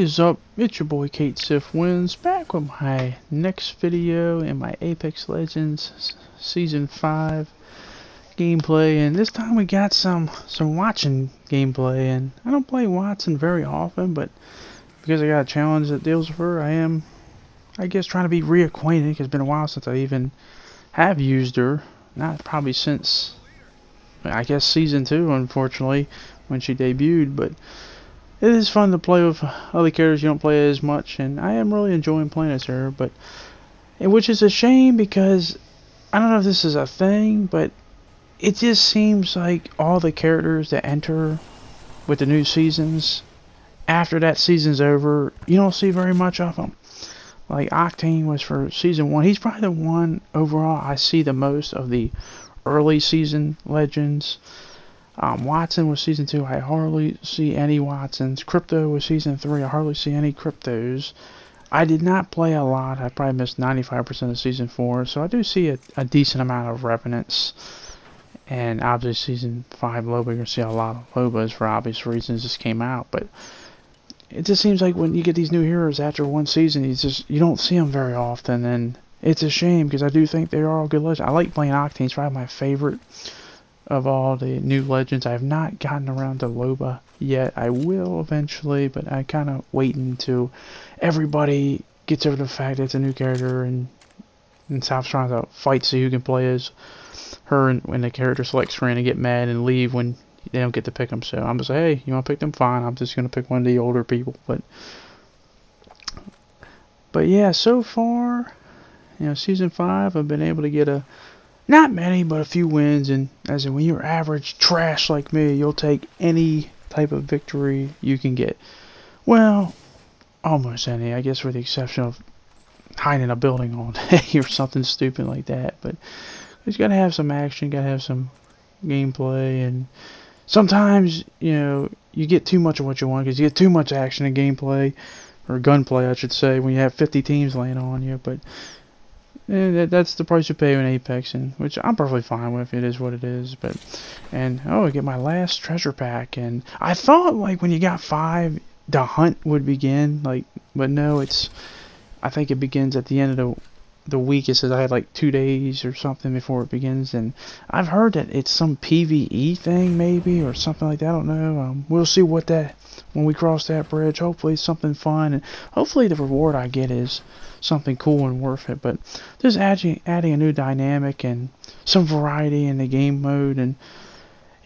is up? It's your boy Kate Sif Wins, back with my next video in my Apex Legends Season 5 gameplay, and this time we got some Wattson gameplay. And I don't play Wattson very often, but because I got a challenge that deals with her, I am, I guess, trying to be reacquainted, because it's been a while since I even have used her. Not probably since, I guess, Season 2, unfortunately, when she debuted, but it is fun to play with other characters you don't play as much, and I am really enjoying playing as her, but which is a shame, because I don't know if this is a thing, but it just seems like all the characters that enter with the new seasons, after that season's over, you don't see very much of them. Like Octane was for Season 1. He's probably the one overall I see the most of the early season legends. Wattson was Season 2. I hardly see any Wattsons. Crypto was Season 3. I hardly see any Cryptos. I did not play a lot. I probably missed 95% of Season 4. So I do see a decent amount of Revenants. And obviously Season 5 Loba, you're going to see a lot of Lobas for obvious reasons. This came out. But it just seems like when you get these new heroes after one season, you don't see them very often. And it's a shame, because I do think they are all good legends. I like playing Octane. It's probably my favorite of all the new legends. I have not gotten around to Loba yet. I will eventually, but I kind of waiting until everybody gets over the fact that it's a new character and stops trying to fight, see who can play as her, and when the character select screen, and get mad and leave when they don't get to pick them. So I'm just like, hey, you want to pick them? Fine. I'm just going to pick one of the older people. But yeah, so far, Season 5, I've been able to get not many, but a few wins. And as in, when you're average trash like me, you'll take any type of victory you can get. Well, almost any, I guess, with the exception of hiding in a building all day or something stupid like that. But you gotta have some action, gotta have some gameplay, and sometimes, you get too much of what you want, because you get too much action and gameplay, or gunplay, I should say, when you have 50 teams laying on you. But that's the price you pay in Apex, and which I'm perfectly fine with. It is what it is. I get my last treasure pack, and I thought, like, when you got 5, the hunt would begin, but no, I think it begins at the end of the week. It says I had like 2 days or something before it begins, and I've heard that it's some PvE thing maybe, or something like that. I don't know. We'll see when we cross that bridge. Hopefully it's something fun, and hopefully the reward I get is something cool and worth it. But just adding a new dynamic and some variety in the game mode. And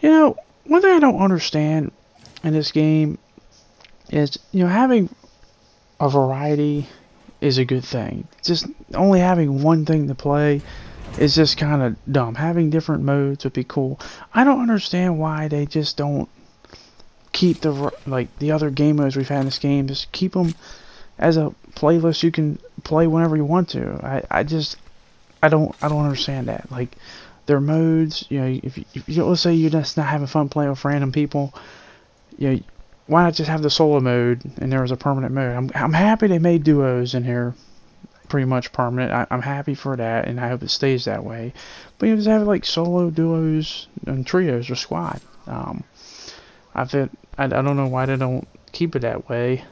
one thing I don't understand in this game is, having a variety is a good thing. Just only having one thing to play is just kind of dumb. Having different modes would be cool. I don't understand why they just don't keep the other game modes we've had in this game. Just keep them as a playlist you can play whenever you want to. I don't understand that. Like, their modes, if let's say you're just not having fun playing with random people, why not just have the solo mode and there was a permanent mode? I'm happy they made duos in here pretty much permanent. I'm happy for that, and I hope it stays that way. But just have like solo, duos, and trios or squad. I don't know why they don't keep it that way.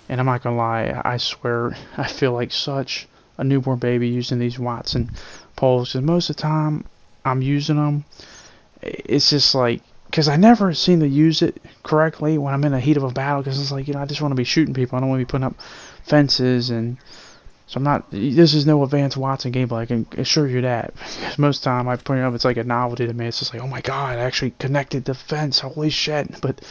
And I'm not gonna lie, I swear I feel like such a newborn baby using these Wattson poles, because most of the time I'm using them, it's just like, because I never seem to use it correctly when I'm in the heat of a battle, because it's like, I just want to be shooting people. I don't want to be putting up fences, and so I'm not. This is no advanced Wattson gameplay, I can assure you that. Because most of the time I put it up, it's like a novelty to me. It's just like, oh my god, I actually connected the fence, holy shit. But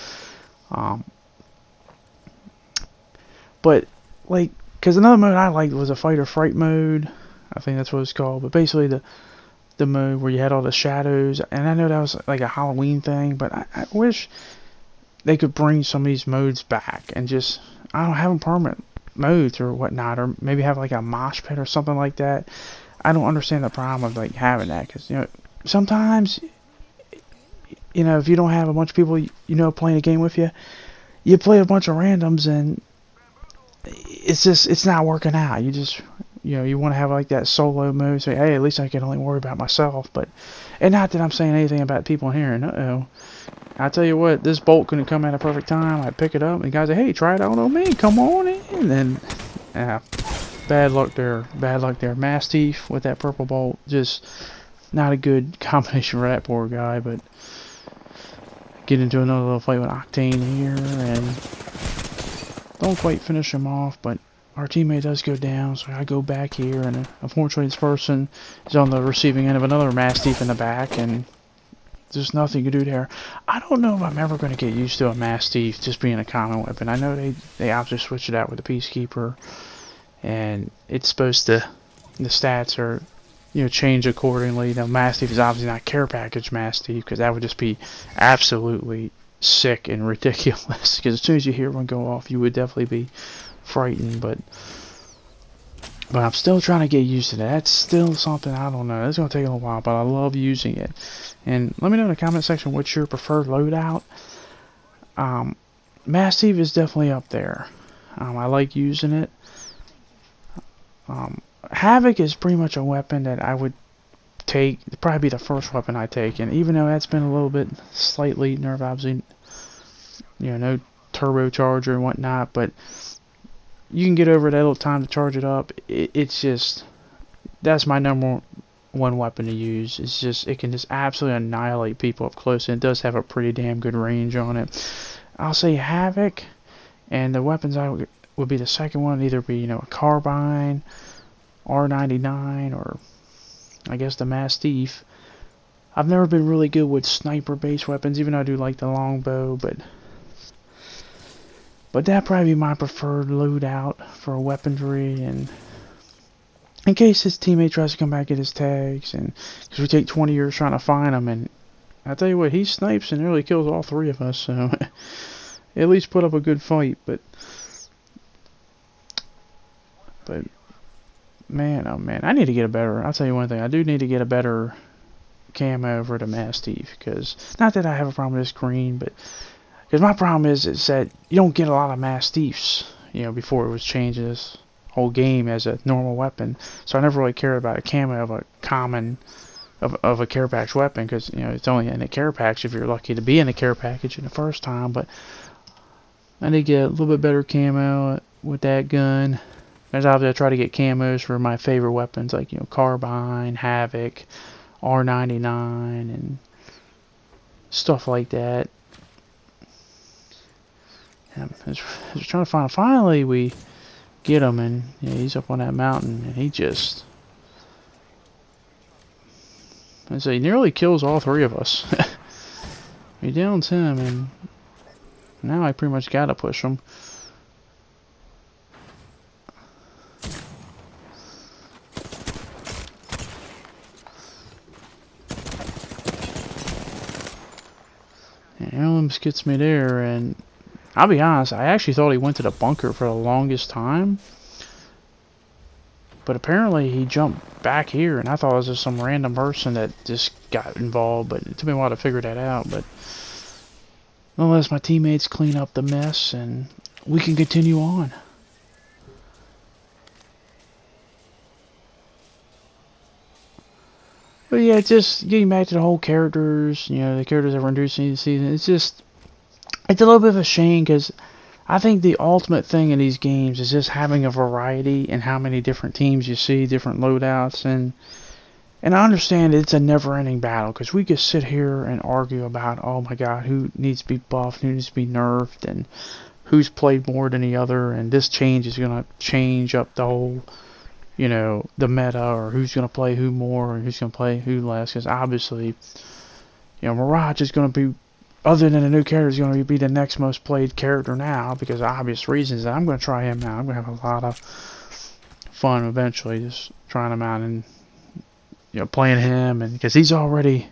like, because another mode I liked was a fight or fright mode. I think that's what it's called. But basically the mode where you had all the shadows, and I know that was like a Halloween thing, but I wish they could bring some of these modes back and just, I don't have them permanent modes or whatnot, or maybe have like a mosh pit or something like that. I don't understand the problem of like having that, because sometimes if you don't have a bunch of people playing a game with you, you play a bunch of randoms, and it's not working out. You want to have like that solo mode, so hey, at least I can only worry about myself. And not that I'm saying anything about people in here, I tell you what, this bolt couldn't come at a perfect time. I pick it up, and the guys say, "Hey, try it out on me. Come on in." And yeah, bad luck there. Bad luck there. Mastiff with that purple bolt, just not a good combination for that poor guy. But get into another little fight with Octane here, and don't quite finish him off. But our teammate does go down, so I go back here, and unfortunately, this person is on the receiving end of another Mastiff in the back, and there's nothing you can do there. I don't know if I'm ever going to get used to a Mastiff just being a common weapon. I know they obviously switched it out with the Peacekeeper, and it's supposed to, the stats are, change accordingly. Now, Mastiff is obviously not care package Mastiff, because that would just be absolutely sick and ridiculous. Because as soon as you hear one go off, you would definitely be frightened. But I'm still trying to get used to that. That's still something, I don't know. It's going to take a little while, but I love using it. And let me know in the comment section what's your preferred loadout. Mastiff is definitely up there. I like using it. Havoc is pretty much a weapon that I would take, probably be the first weapon I take. And even though that's been a little bit slightly nerve, obviously, no turbocharger and whatnot, but you can get over that little time to charge it up. It's just, that's my number one weapon to use. It's just, it can just absolutely annihilate people up close, and it does have a pretty damn good range on it. I'll say Havoc, and the weapons I would be the second one, either be, a carbine, R99, or I guess the Mastiff. I've never been really good with sniper-based weapons, even though I do like the longbow, but that'd probably be my preferred loadout for weaponry. And in case his teammate tries to come back at his tags, and because we take 20 years trying to find him, and I tell you what, he snipes and nearly kills all three of us, so at least put up a good fight. But man, oh man, I need to get a better, I'll tell you one thing, I do need to get a better camo for the Mastiff, because not that I have a problem with this green, but because my problem is that you don't get a lot of Mastiffs, before it was changed this whole game as a normal weapon. So I never really cared about a camo of a common, of a care package weapon, because, it's only in a care package if you're lucky to be in a care package in the first time. But I need to get a little bit better camo with that gun. As obviously I try to get camos for my favorite weapons, like, carbine, Havoc, R99, and stuff like that. I was trying to find. Finally, we get him, and he's up on that mountain, and he just, he nearly kills all three of us. He downs him, and now I pretty much gotta push him. And Elms gets me there, and I'll be honest, I actually thought he went to the bunker for the longest time. But apparently he jumped back here, and I thought it was just some random person that just got involved. But it took me a while to figure that out. But nonetheless, my teammates clean up the mess, and we can continue on. But yeah, just getting back to the whole characters, the characters that were introduced in the season, it's a little bit of a shame, because I think the ultimate thing in these games is just having a variety in how many different teams you see, different loadouts, and I understand it's a never-ending battle, because we could sit here and argue about, oh my god, who needs to be buffed, who needs to be nerfed, and who's played more than the other, and this change is going to change up the whole, the meta, or who's going to play who more, and who's going to play who less, because obviously, Mirage is going to be, other than a new character, is going to be the next most played character now, because of obvious reasons. I'm going to try him out. I'm going to have a lot of fun eventually, just trying him out and playing him, and because he's already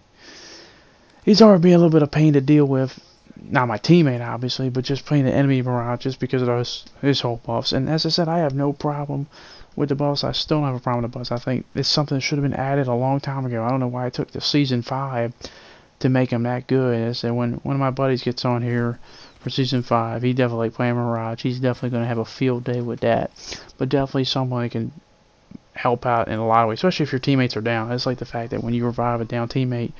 being a little bit of pain to deal with. Not my teammate, obviously, but just playing the enemy Mirage, just because of his whole buffs. And as I said, I have no problem with the buffs. I still don't have a problem with the buffs. I think it's something that should have been added a long time ago. I don't know why it took the Season 5 to make him that good. As I said, when one of my buddies gets on here for Season 5, he definitely playing Mirage. He's definitely going to have a field day with that. But definitely someone that can help out in a lot of ways, especially if your teammates are down. It's like the fact that when you revive a down teammate,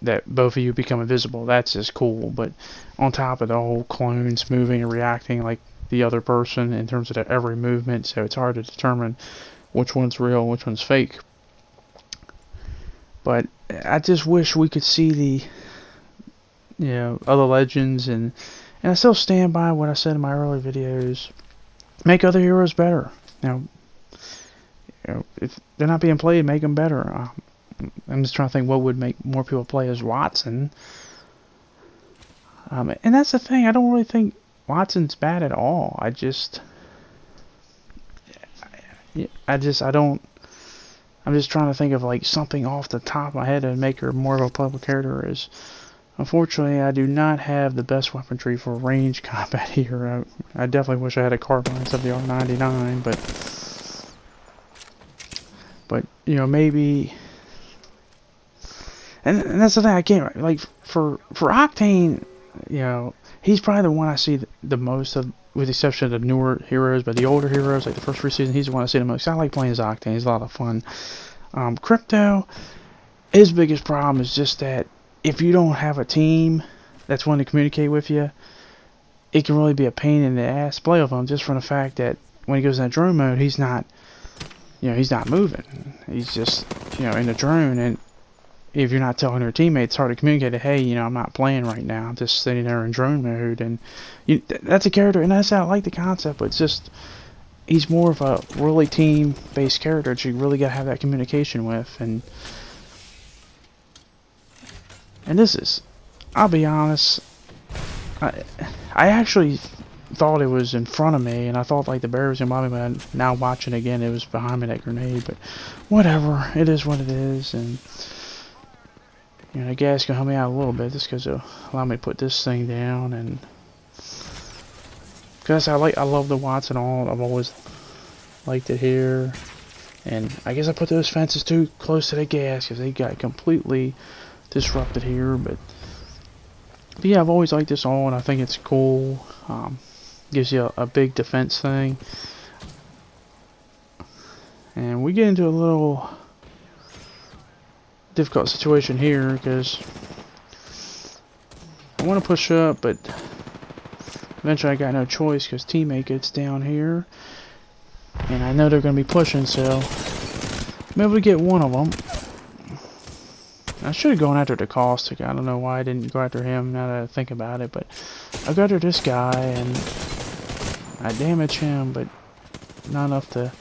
that both of you become invisible. That's just cool. But on top of the whole clones moving and reacting like the other person in terms of their every movement, so it's hard to determine which one's real and which one's fake. But I just wish we could see the, other legends, and I still stand by what I said in my early videos. Make other heroes better. If they're not being played, make them better. I'm just trying to think what would make more people play as Wattson. And that's the thing. I don't really think Wattson's bad at all. I don't. I'm just trying to think of like something off the top of my head to make her more of a playable character. Unfortunately, I do not have the best weaponry for range combat here. I definitely wish I had a carbine instead of the R99, but maybe. And that's the thing, I can't, like, for Octane, he's probably the one I see the most of, with the exception of the newer heroes. But the older heroes, like the first 3 seasons, he's the one I see the most. I like playing as Octane, he's a lot of fun. Crypto, his biggest problem is just that if you don't have a team that's willing to communicate with you, it can really be a pain in the ass to play with him, just from the fact that when he goes in drone mode, he's not moving. He's just, in the drone, and if you're not telling your teammates, it's hard to communicate that, hey, I'm not playing right now. I'm just sitting there in drone mode. And that's a character, and I like the concept, but it's just, he's more of a really team-based character that you really got to have that communication with. And this is, I'll be honest, I actually thought it was in front of me, and I thought like the bear was going to bother me, but now watching again, it was behind me, that grenade. But whatever, it is what it is. And I guess can help me out a little bit, just because it'll allow me to put this thing down. And because I love the Wattson all. I've always liked it here. And I guess I put those fences too close to the gas because they got completely disrupted here. But yeah, I've always liked this all, and I think it's cool. Gives you a big defense thing. And we get into a little difficult situation here because I want to push up, but eventually I got no choice because teammate gets down here, and I know they're going to be pushing, so I'm able to get one of them. I should have gone after the caustic. I don't know why I didn't go after him now that I think about it, but I got after this guy and I damage him, but not enough to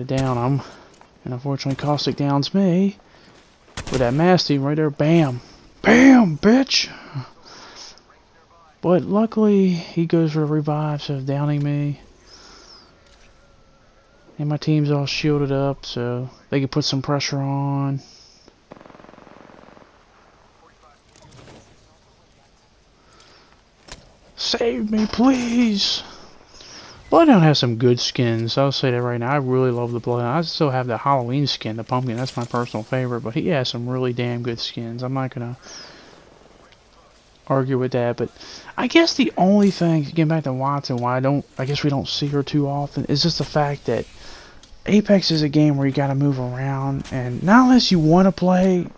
down him. And unfortunately, caustic downs me with that masty right there. Bam, bam, bitch. But luckily, he goes for a revive, so downing me. And my team's all shielded up, so they can put some pressure on. Save me, please. Bloodhound has some good skins. I'll say that right now. I really love the Bloodhound. I still have the Halloween skin, the pumpkin. That's my personal favorite. But he has some really damn good skins. I'm not going to argue with that. But I guess the only thing, getting back to Wattson, why I guess we don't see her too often, is just the fact that Apex is a game where you got to move around. And not unless you want to play,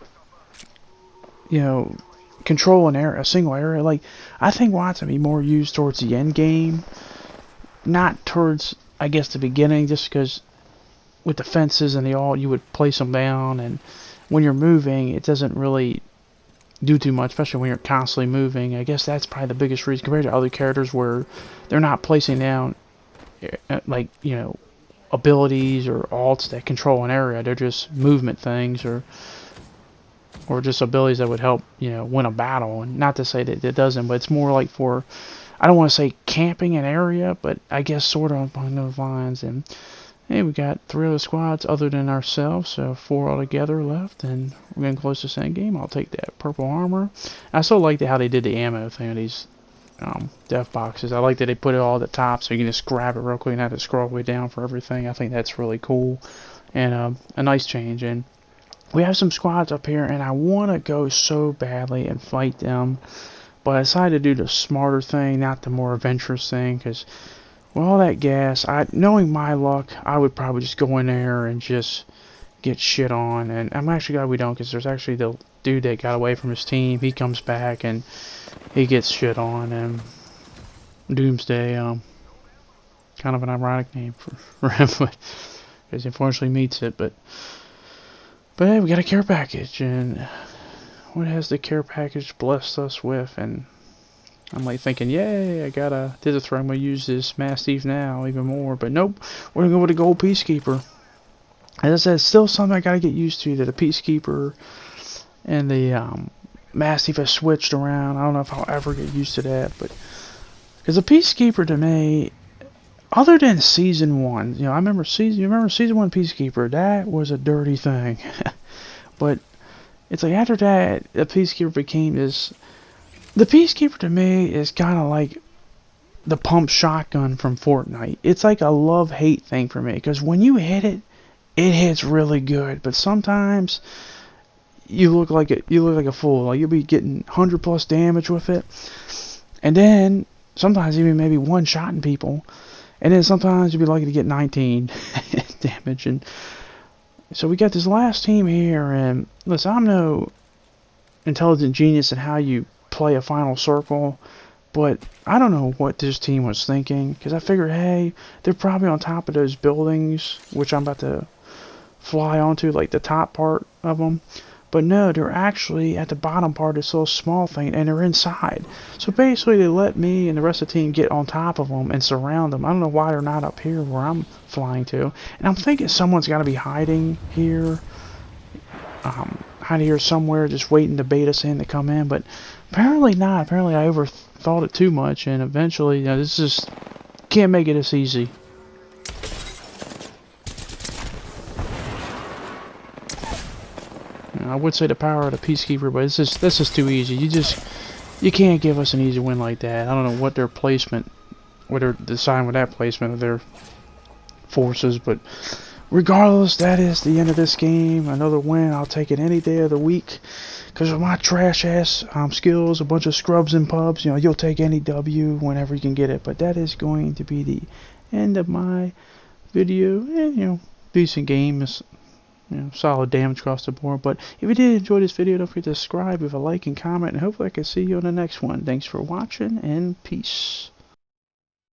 control a single area. Like, I think Wattson be more used towards the end game, not towards, I guess, the beginning, just because with the fences and you would place them down, and when you're moving, it doesn't really do too much, especially when you're constantly moving. I guess that's probably the biggest reason compared to other characters where they're not placing down, like, abilities or alts that control an area. They're just movement things or just abilities that would help, win a battle. And not to say that it doesn't, but it's more like for, I don't want to say camping an area, but I guess sort of along those lines. And hey, we got 3 other squads other than ourselves, so 4 altogether left, and we're getting close to the same game. I'll take that purple armor. I still like how they did the ammo thing on these death boxes. I like that they put it all at the top, so you can just grab it real quick and have to scroll all the way down for everything. I think that's really cool, and a nice change. And we have some squads up here, and I want to go so badly and fight them. But I decided to do the smarter thing, not the more adventurous thing, because with all that gas, knowing my luck, I would probably just go in there and just get shit on. And I'm actually glad we don't, because there's actually dude that got away from his team. He comes back and he gets shit on, and Doomsday, kind of an ironic name for him, but because he unfortunately meets it. But hey, we got a care package, and what has the care package blessed us with? And I'm like thinking, yay, I got a Dither. I'm gonna use this Mastiff now even more, but nope, we're gonna go with a gold Peacekeeper. As I said, it's still something I gotta get used to, that the Peacekeeper and the Mastiff has switched around. I don't know if I'll ever get used to that, but because the Peacekeeper to me, other than season 1, you know, you remember season 1 Peacekeeper, that was a dirty thing. But it's like after that, the Peacekeeper became this. The Peacekeeper to me is kind of like the pump shotgun from Fortnite. It's like a love-hate thing for me, because when you hit it, it hits really good, but sometimes you look like a fool. Like you'll be getting 100+ damage with it, and then sometimes even maybe one-shotting people, and then sometimes you'll be lucky to get 19 damage. And so we got this last team here, and listen, I'm no intelligent genius in how you play a final circle, but I don't know what this team was thinking, because I figured, hey, they're probably on top of those buildings, which I'm about to fly onto, like the top part of them. But no, they're actually at the bottom part of this little small thing, and they're inside. So basically they let me and the rest of the team get on top of them and surround them. I don't know why they're not up here where I'm flying to. And I'm thinking someone's got to be hiding here. Hiding here somewhere, just waiting to bait us in to come in. But apparently not. Apparently I overthought it too much, and eventually, you know, this just can't make it this easy. I would say the power of the Peacekeeper, but this is too easy. You can't give us an easy win like that. I don't know what their placement, what they're deciding with that placement of their forces, but regardless, that is the end of this game. Another win. I'll take it any day of the week, because of my trash ass skills, a bunch of scrubs and pubs. You know, you'll take any W whenever you can get it. But that is going to be the end of my video. And, you know, decent game. You know, solid damage across the board. But if you did enjoy this video, don't forget to subscribe, leave a like and comment, and hopefully I can see you on the next one. Thanks for watching, and peace.